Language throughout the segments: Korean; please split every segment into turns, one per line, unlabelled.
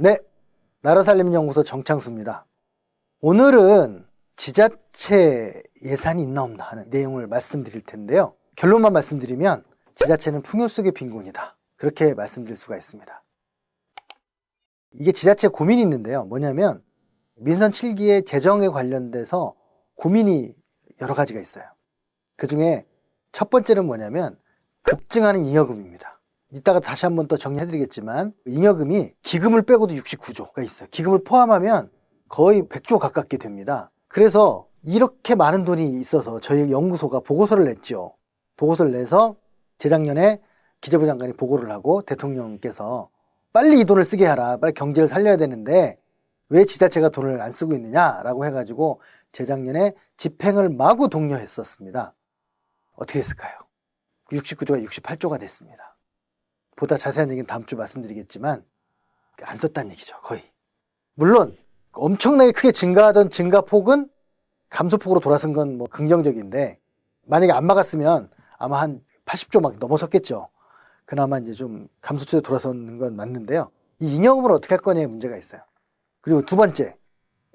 네, 나라살림연구소 정창수입니다. 오늘은 지자체 예산이 있나 없나 하는 내용을 말씀드릴 텐데요. 결론만 말씀드리면 지자체는 풍요 속의 빈곤이다. 그렇게 말씀드릴 수가 있습니다. 이게 지자체 고민이 있는데요. 뭐냐면 민선 7기의 재정에 관련돼서 고민이 여러 가지가 있어요. 그 중에 첫 번째는 뭐냐면 급증하는 잉여금입니다. 이따가 다시 한번 또 정리해드리겠지만 잉여금이 기금을 빼고도 69조가 있어요. 기금을 포함하면 거의 100조 가깝게 됩니다. 그래서 이렇게 많은 돈이 있어서 저희 연구소가 보고서를 냈죠. 보고서를 내서 재작년에 기재부 장관이 보고를 하고 대통령께서 빨리 이 돈을 쓰게 하라. 빨리 경제를 살려야 되는데 왜 지자체가 돈을 안 쓰고 있느냐라고 해가지고 재작년에 집행을 마구 독려했었습니다. 어떻게 됐을까요? 69조가 68조가 됐습니다. 보다 자세한 얘기는 다음 주 말씀드리겠지만 안 썼다는 얘기죠. 거의. 물론 엄청나게 크게 증가하던 증가폭은 감소폭으로 돌아선 건 뭐 긍정적인데 만약에 안 막았으면 아마 한 80조 막 넘어섰겠죠. 그나마 이제 좀 감소치로 돌아서는 건 맞는데요. 이 잉여금을 어떻게 할 거냐의 문제가 있어요. 그리고 두 번째,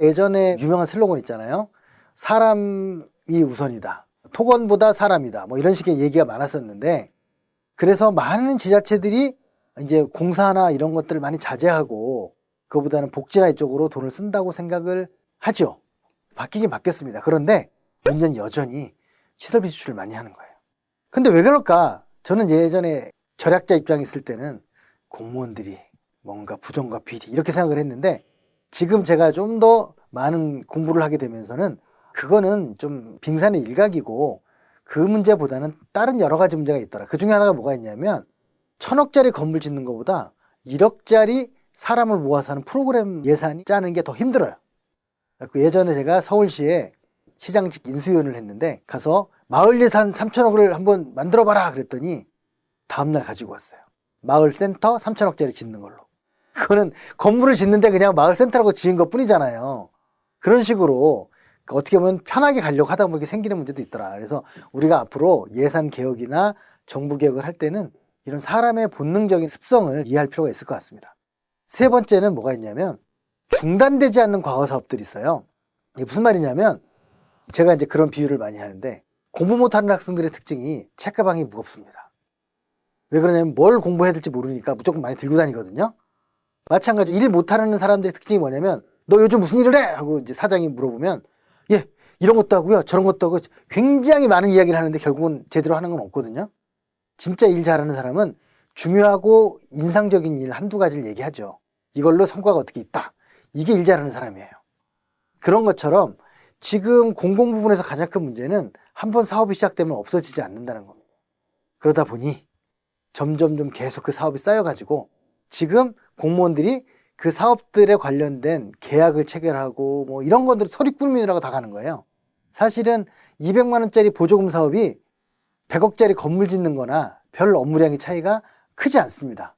예전에 유명한 슬로건 있잖아요. 사람이 우선이다. 토건보다 사람이다. 뭐 이런 식의 얘기가 많았었는데 그래서 많은 지자체들이 이제 공사나 이런 것들을 많이 자제하고 그거보다는 복지나 이쪽으로 돈을 쓴다고 생각을 하죠. 바뀌긴 바뀌었습니다. 그런데 문제는 여전히 시설비 지출을 많이 하는 거예요. 근데 왜 그럴까? 저는 예전에 절약자 입장에 있을 때는 공무원들이 뭔가 부정과 비리 이렇게 생각을 했는데 지금 제가 좀 더 많은 공부를 하게 되면서는 그거는 좀 빙산의 일각이고 그 문제보다는 다른 여러 가지 문제가 있더라. 그 중에 하나가 뭐가 있냐면 1,000억짜리 건물 짓는 것보다 1억짜리 사람을 모아서 하는 프로그램 예산이 짜는 게 더 힘들어요. 예전에 제가 서울시에 시장직 인수위원을 했는데 가서 마을 예산 3,000억을 한번 만들어봐라 그랬더니 다음날 가지고 왔어요. 마을 센터 3,000억짜리 짓는 걸로. 그거는 건물을 짓는데 그냥 마을 센터라고 지은 것 뿐이잖아요. 그런 식으로 어떻게 보면 편하게 가려고 하다 보면 생기는 문제도 있더라. 그래서 우리가 앞으로 예산 개혁이나 정부 개혁을 할 때는 이런 사람의 본능적인 습성을 이해할 필요가 있을 것 같습니다. 세 번째는 뭐가 있냐면 중단되지 않는 과거 사업들이 있어요. 이게 무슨 말이냐면 제가 이제 그런 비유를 많이 하는데 공부 못하는 학생들의 특징이 책가방이 무겁습니다. 왜 그러냐면 뭘 공부해야 될지 모르니까 무조건 많이 들고 다니거든요. 마찬가지로 일 못하는 사람들의 특징이 뭐냐면 너 요즘 무슨 일을 해? 하고 이제 사장이 물어보면 예, 이런 것도 하고요, 저런 것도 하고 굉장히 많은 이야기를 하는데 결국은 제대로 하는 건 없거든요. 진짜 일 잘하는 사람은 중요하고 인상적인 일 한두 가지를 얘기하죠. 이걸로 성과가 어떻게 있다. 이게 일 잘하는 사람이에요. 그런 것처럼 지금 공공 부분에서 가장 큰 문제는 한번 사업이 시작되면 없어지지 않는다는 겁니다. 그러다 보니 점점 좀 계속 그 사업이 쌓여가지고 지금 공무원들이 그 사업들에 관련된 계약을 체결하고 뭐 이런 것들 서류 꾸미느라고 다 가는 거예요. 사실은 200만 원짜리 보조금 사업이 100억짜리 건물 짓는 거나 별 업무량의 차이가 크지 않습니다.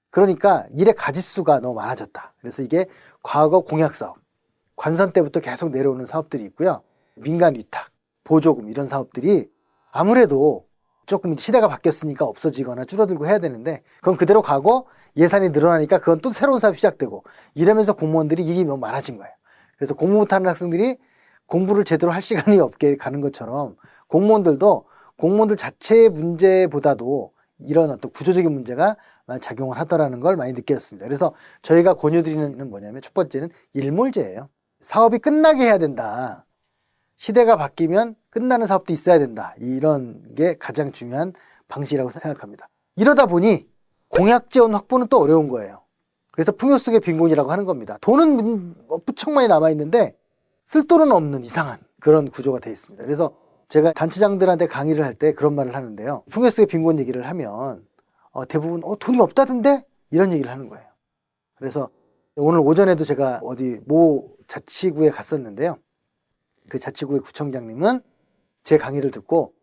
그러니까 일의 가짓수가 너무 많아졌다. 그래서 이게 과거 공약 사업, 관선 때부터 계속 내려오는 사업들이 있고요. 민간 위탁, 보조금 이런 사업들이 아무래도 조금 시대가 바뀌었으니까 없어지거나 줄어들고 해야 되는데 그건 그대로 가고 예산이 늘어나니까 그건 또 새로운 사업이 시작되고 이러면서 공무원들이 일이 너무 많아진 거예요. 그래서 공부 못하는 학생들이 공부를 제대로 할 시간이 없게 가는 것처럼 공무원들도 공무원들 자체의 문제보다도 이런 어떤 구조적인 문제가 많이 작용을 하더라는 걸 많이 느꼈습니다. 그래서 저희가 권유드리는 건 뭐냐면 첫 번째는 일몰제예요. 사업이 끝나게 해야 된다. 시대가 바뀌면 끝나는 사업도 있어야 된다. 이런 게 가장 중요한 방식이라고 생각합니다. 이러다 보니 공약 지원 확보는 또 어려운 거예요. 그래서 풍요 속의 빈곤이라고 하는 겁니다. 돈은 무척 많이 남아있는데 쓸 돈은 없는 이상한 그런 구조가 되어 있습니다. 그래서 제가 단체장들한테 강의를 할 때 그런 말을 하는데요. 풍요 속의 빈곤 얘기를 하면 대부분 돈이 없다던데? 이런 얘기를 하는 거예요. 그래서 오늘 오전에도 제가 어디 모 자치구에 갔었는데요. 그 자치구의 구청장님은 제 강의를 듣고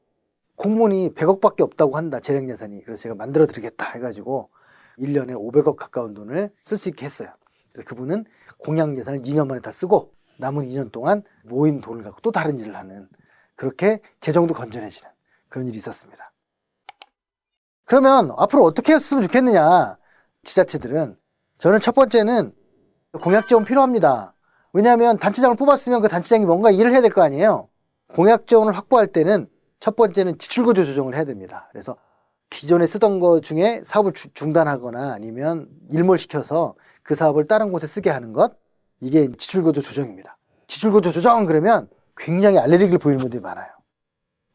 공무원이 100억밖에 없다고 한다, 재정 예산이. 그래서 제가 만들어 드리겠다 해가지고 1년에 500억 가까운 돈을 쓸 수 있게 했어요. 그래서 그분은 공약 예산을 2년 만에 다 쓰고 남은 2년 동안 모인 돈을 갖고 또 다른 일을 하는, 그렇게 재정도 건전해지는 그런 일이 있었습니다. 그러면 앞으로 어떻게 했으면 좋겠느냐. 지자체들은 저는 첫 번째는 공약 지원 필요합니다. 왜냐하면 단체장을 뽑았으면 그 단체장이 뭔가 일을 해야 될 거 아니에요. 공약 지원을 확보할 때는 첫 번째는 지출구조 조정을 해야 됩니다. 그래서 기존에 쓰던 것 중에 사업을 중단하거나 아니면 일몰시켜서 그 사업을 다른 곳에 쓰게 하는 것, 이게 지출구조 조정입니다. 지출구조 조정 그러면 굉장히 알레르기를 보이는 분들이 많아요.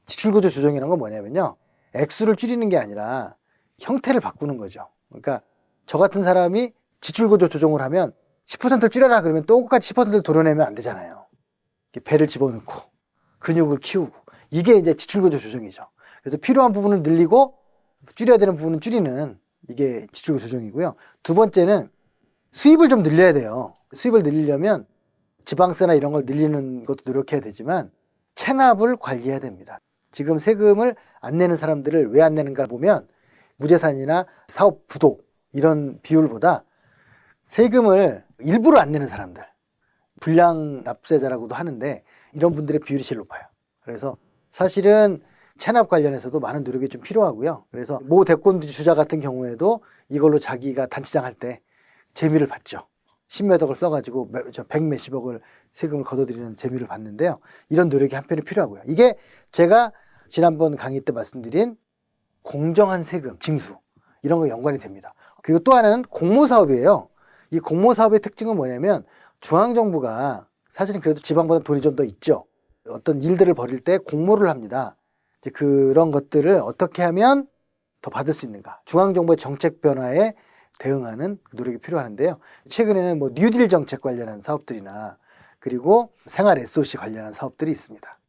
지출구조 조정이라는 건 뭐냐면요, 액수를 줄이는 게 아니라 형태를 바꾸는 거죠. 그러니까 저 같은 사람이 지출구조 조정을 하면 10%를 줄여라 그러면 똑같이 10%를 도려내면 안 되잖아요. 배를 집어넣고 근육을 키우고, 이게 이제 지출구조 조정이죠. 그래서 필요한 부분을 늘리고 줄여야 되는 부분은 줄이는, 이게 지출구조 조정이고요. 두 번째는 수입을 좀 늘려야 돼요. 수입을 늘리려면 지방세나 이런 걸 늘리는 것도 노력해야 되지만 체납을 관리해야 됩니다. 지금 세금을 안 내는 사람들을 왜 안 내는가 보면 무재산이나 사업 부도 이런 비율보다 세금을 일부러 안 내는 사람들, 불량 납세자라고도 하는데 이런 분들의 비율이 제일 높아요. 그래서 사실은 체납 관련해서도 많은 노력이 좀 필요하고요. 그래서 모 대권주자 같은 경우에도 이걸로 자기가 단체장 할 때 재미를 봤죠. 10몇 억을 써가지고 100 몇십억을 세금을 걷어들이는 재미를 봤는데요. 이런 노력이 한편에 필요하고요. 이게 제가 지난번 강의 때 말씀드린 공정한 세금, 징수, 이런 거 연관이 됩니다. 그리고 또 하나는 공모사업이에요. 이 공모사업의 특징은 뭐냐면 중앙정부가 사실은 그래도 지방보다 돈이 좀 더 있죠. 어떤 일들을 벌일 때 공모를 합니다. 이제 그런 것들을 어떻게 하면 더 받을 수 있는가. 중앙정부의 정책 변화에 대응하는 노력이 필요한데요. 최근에는 뭐 뉴딜 정책 관련한 사업들이나 그리고 생활 SOC 관련한 사업들이 있습니다.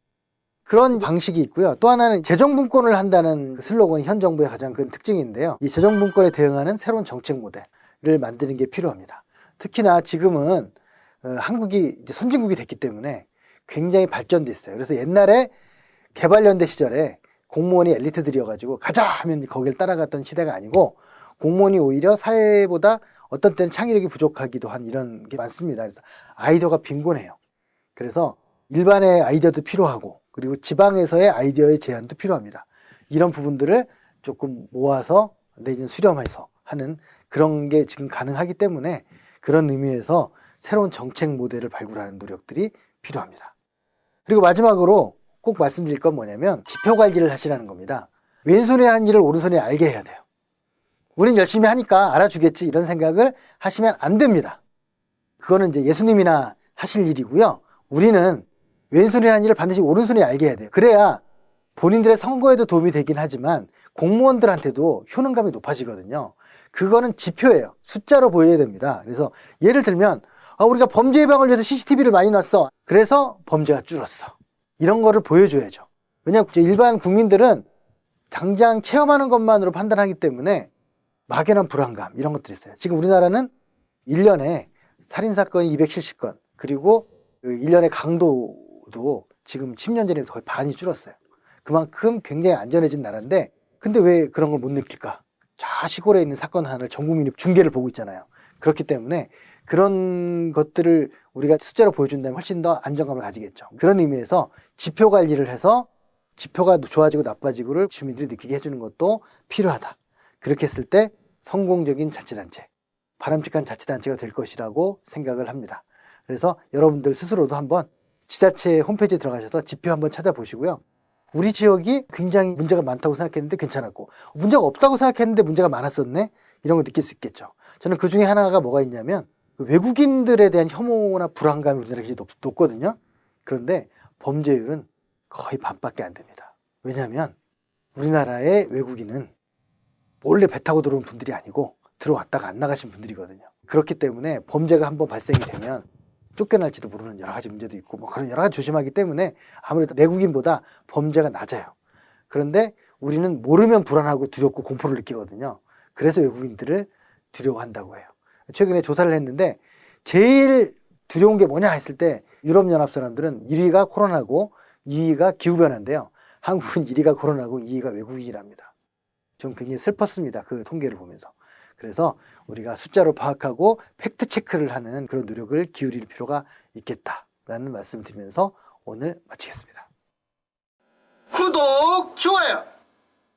그런 방식이 있고요. 또 하나는 재정분권을 한다는 슬로건이 현 정부의 가장 큰 특징인데요. 이 재정분권에 대응하는 새로운 정책 모델을 만드는 게 필요합니다. 특히나 지금은 한국이 이제 선진국이 됐기 때문에 굉장히 발전돼 있어요. 그래서 옛날에 개발연대 시절에 공무원이 엘리트들이어가지고 가자 하면 거길 따라갔던 시대가 아니고, 공무원이 오히려 사회보다 어떤 때는 창의력이 부족하기도 한 이런 게 많습니다. 그래서 아이디어가 빈곤해요. 그래서 일반의 아이디어도 필요하고 그리고 지방에서의 아이디어의 제안도 필요합니다. 이런 부분들을 조금 모아서 내년 수렴해서 하는 그런 게 지금 가능하기 때문에 그런 의미에서 새로운 정책 모델을 발굴하는 노력들이 필요합니다. 그리고 마지막으로 꼭 말씀드릴 건 뭐냐면 지표 관리를 하시라는 겁니다. 왼손에 한 일을 오른손에 알게 해야 돼요. 우린 열심히 하니까 알아주겠지 이런 생각을 하시면 안 됩니다. 그거는 이제 예수님이나 하실 일이고요. 우리는 왼손에 한 일을 반드시 오른손에 알게 해야 돼요. 그래야 본인들의 선거에도 도움이 되긴 하지만 공무원들한테도 효능감이 높아지거든요. 그거는 지표예요. 숫자로 보여야 됩니다. 그래서 예를 들면 우리가 범죄 예방을 위해서 CCTV를 많이 놨어. 그래서 범죄가 줄었어. 이런 거를 보여줘야죠. 왜냐하면 일반 국민들은 당장 체험하는 것만으로 판단하기 때문에 막연한 불안감 이런 것들이 있어요. 지금 우리나라는 1년에 살인사건이 270건, 그리고 1년의 강도도 지금 10년 전에 거의 반이 줄었어요. 그만큼 굉장히 안전해진 나라인데, 근데 왜 그런 걸 못 느낄까? 저 시골에 있는 사건 하나를 전 국민이 중계를 보고 있잖아요. 그렇기 때문에 그런 것들을 우리가 숫자로 보여준다면 훨씬 더 안정감을 가지겠죠. 그런 의미에서 지표 관리를 해서 지표가 좋아지고 나빠지고를 주민들이 느끼게 해주는 것도 필요하다. 그렇게 했을 때 성공적인 자치단체, 바람직한 자치단체가 될 것이라고 생각을 합니다. 그래서 여러분들 스스로도 한번 지자체 홈페이지에 들어가셔서 지표 한번 찾아보시고요. 우리 지역이 굉장히 문제가 많다고 생각했는데 괜찮았고, 문제가 없다고 생각했는데 문제가 많았었네? 이런 걸 느낄 수 있겠죠. 저는 그 중에 하나가 뭐가 있냐면 외국인들에 대한 혐오나 불안감이 우리나라에 굉장히 높거든요. 그런데 범죄율은 거의 반밖에 안 됩니다. 왜냐하면 우리나라의 외국인은 몰래 배 타고 들어온 분들이 아니고 들어왔다가 안 나가신 분들이거든요. 그렇기 때문에 범죄가 한번 발생이 되면 쫓겨날지도 모르는 여러 가지 문제도 있고 뭐 그런 여러 가지 조심하기 때문에 아무래도 내국인보다 범죄가 낮아요. 그런데 우리는 모르면 불안하고 두렵고 공포를 느끼거든요. 그래서 외국인들을 두려워한다고 해요. 최근에 조사를 했는데 제일 두려운 게 뭐냐 했을 때 유럽연합 사람들은 1위가 코로나고 2위가 기후변화인데요. 한국은 1위가 코로나고 2위가 외국인이랍니다. 좀 굉장히 슬펐습니다. 그 통계를 보면서. 그래서 우리가 숫자로 파악하고 팩트 체크를 하는 그런 노력을 기울일 필요가 있겠다라는 말씀을 드리면서 오늘 마치겠습니다. 구독, 좋아요!